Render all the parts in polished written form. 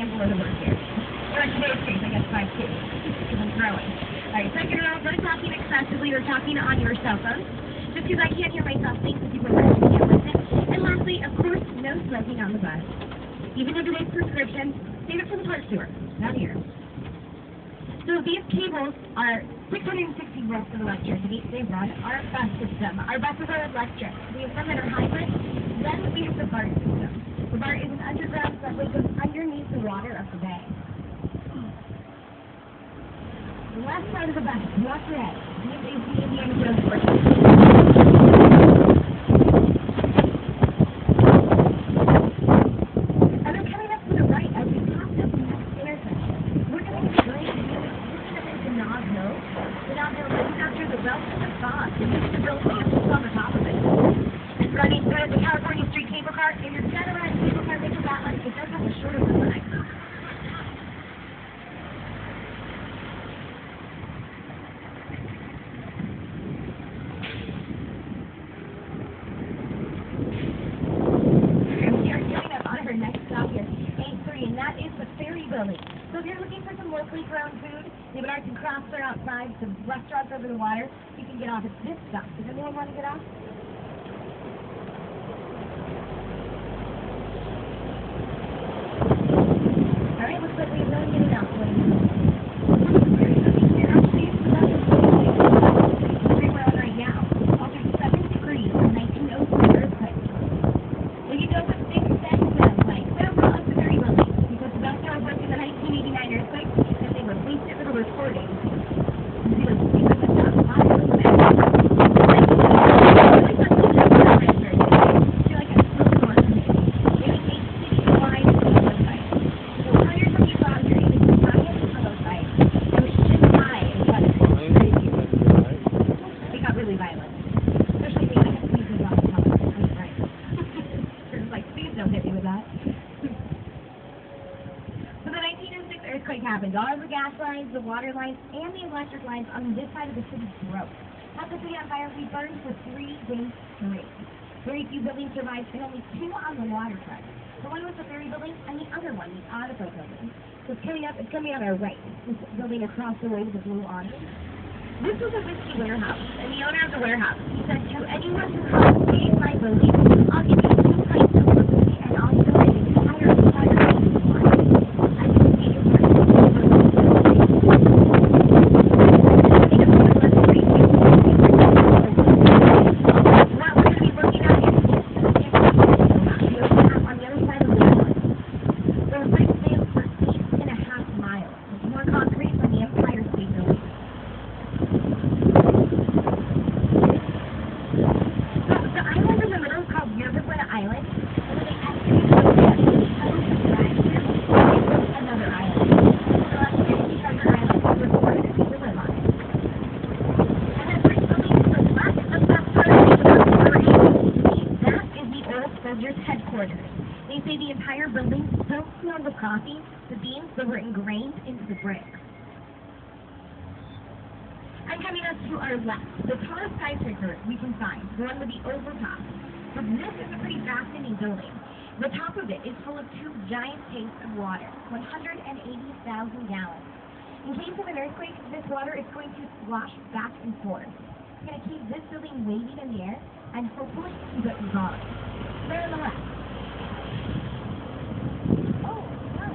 and below the work area. Or in today's case, I guess 5'2", because I'm growing. Alright, second round, we're talking excessively or talking on your cell phone. Just because I can't hear myself think that people are can't listen. And lastly, of course, no smoking on the bus. Even if it is prescription, save it for the park tour, not here. So these cables are 660 volts of electricity. They run our bus system. Our buses are electric. We have some that are hybrid. Then we have the BART system. The BART is an underground subway that goes underneath the water of the bay. The left side of the bus, walk red. This is the Indiana Jones portion. And then coming up to the right as we pass this next intersection, we're going to be going into Nob Hill. The Nob Hill is after the Welsh Fog. They used to build castles on the top of it. And running through the California Street cable car, and you're dead around cable car, think of that one. It does have a shorter line. So if you're looking for some locally grown food, they have an arts and crafts are outside, some restaurants over the water. You can get off at this stop. Does anyone want to get off? All right, looks like we have no one getting off. Where we're on right now, over 7 degrees in 1904 earthquake. Well, you know what big sense of like, well, it's very well. That's how it worked in the 1989 earthquake, and they replaced it with a recording. It got really violent. Especially me, I have sneezes on the top of it. Right. It's like, please don't hit me with that. So the 1906 earthquake happened. All of the gas lines, the water lines, and the electric lines on this side of the city broke. After the fire, we burned for 3 days straight. Very few buildings survived, and only 2 on the waterfront. The one was the ferry building, and the other one, the Audible building. So it's coming on our right. This building across the way with the blue awning. This was a whiskey warehouse, and the owner of the warehouse, he said, to anyone who comes to save my building, I'll give you 2 pints of whiskey, and I'll do it the entire headquarters. They say the entire building still smelled of coffee, the beans that were ingrained into the bricks. And coming up to our left, the tallest skyscraper we can find, the one with the oval top. But this is a pretty fascinating building. The top of it is full of 2 giant tanks of water, 180,000 gallons. In case of an earthquake, this water is going to slosh back and forth. It's going to keep this building waving in the air and hopefully keep it gone. There on the left. Oh, no.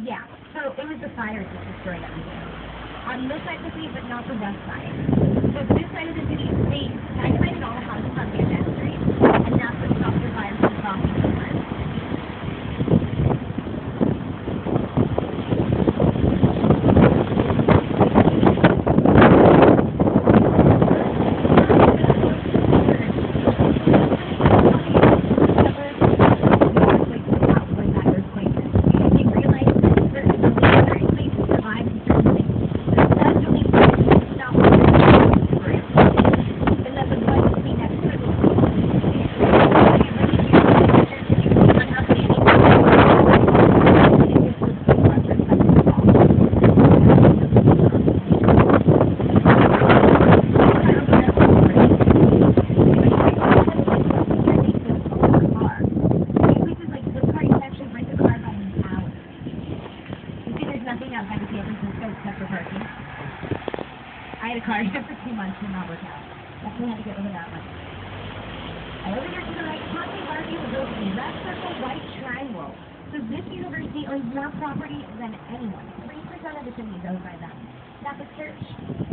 Yeah, so it was the fire that destroyed everything. On this side of the city, but not the west side. So this side of the city, they dynamited all the houses on Van Ness Street, and that's what stopped the fire from crossing the line. over here to the right, Conway Park University, red circle, white triangle. So this university owns more property than anyone. 3% of the city is owned by them. Catholic Church,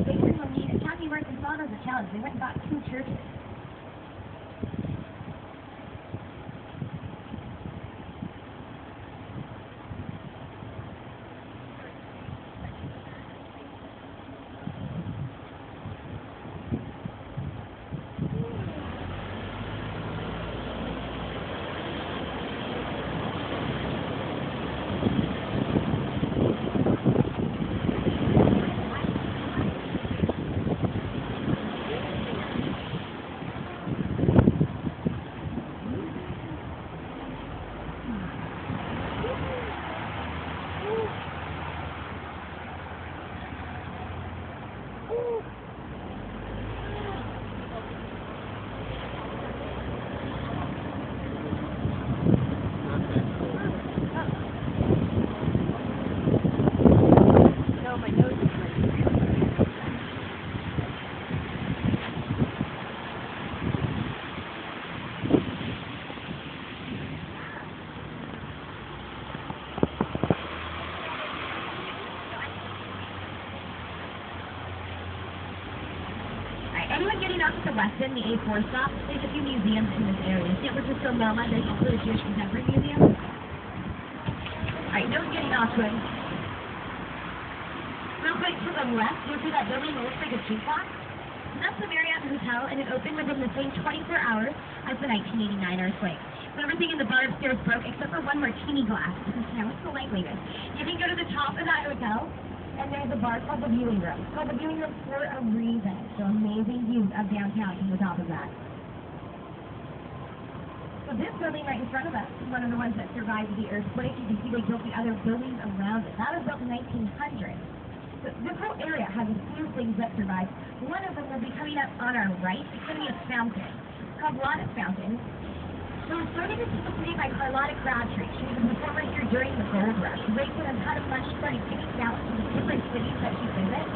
they were in need. Kathy Worth and saw it as a challenge. They went and bought 2 churches. Anyone getting off at the Weston, the A4 stop, there's a few museums in this area. San Francisco MoMA, there's also the Jewish Contemporary Museum. Alright, no one getting off good. Real quick to the left, you'll see that building that looks like a jukebox. That's the Marriott Hotel, and it opened within the same 24 hours as the 1989 earthquake. So everything in the bar upstairs broke except for one martini glass. Now, what's the likeliness? You can go to the top of that hotel, and there's a bar called the Viewing Room. It's called the Viewing Room for a reason. So amazing views of downtown from the top of that. So this building right in front of us is one of the ones that survived the earthquake. You can see they built the other buildings around it. That was built in 1900. So this whole area has a few things that survived. One of them will be coming up on our right. It's going to be a fountain. It's called Lana Fountain. So it was donated to the city by Carlotta Crabtree. She was a performer here during the gold rush. She raised a ton of money, started giving it out to the different cities that she visits.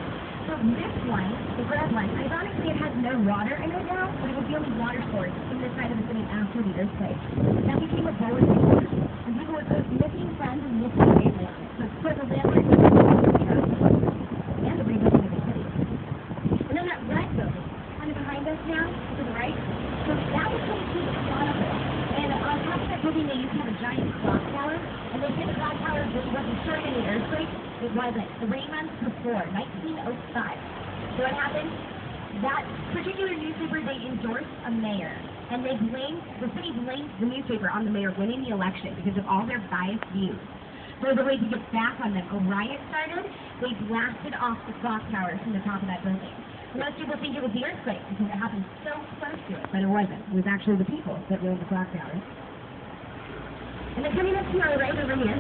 So this one, the red one, ironically it has no water in it now, but it was the only water source in this side of the city after the earthquake. That became a bulletin board, and people would post missing friends and missing family on it. So it's for the landlord and the rebuilding of the city. And then that red building, kind of behind us now, to the right, so that was going to the Chronicle. And on top of that building, they used to have a giant clock tower. And they said the clock tower really wasn't destroyed in the earthquake. It wasn't. 3 months before, 1905. So what happened? That particular newspaper, they endorsed a mayor. And the city blamed the newspaper on the mayor winning the election because of all their biased views. So as a way to get back on them, a riot started. They blasted off the clock tower from the top of that building. Most people think it was the earthquake because it happened so close to it, but it wasn't. It was actually the people that ruined the clock tower. And then coming up to our right over here,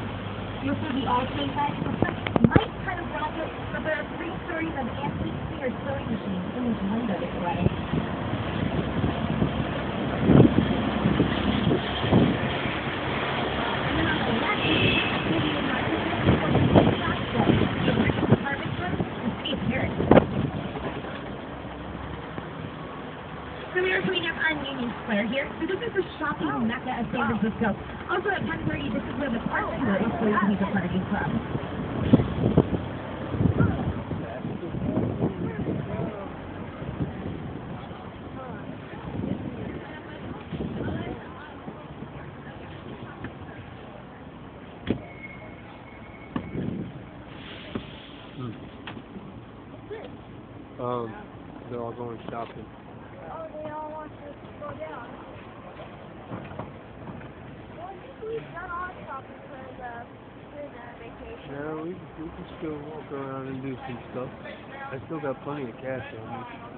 you'll see the Allstate side. Might kind of block it, but there are 3 stories of antique Sears sewing machines in this window this way. And then on the left, you'll see the market apartment store, the city of Paris. So we are coming up on Union Square here. So this is the shopping mecca of San Francisco. Also at 10:30, this is where the bartender is going to be departing from. They're all going shopping. Oh, they all want to go down. Well, I think we've done our shopping for the vacation. No, we can still walk around and do some stuff. I still got plenty of cash on me.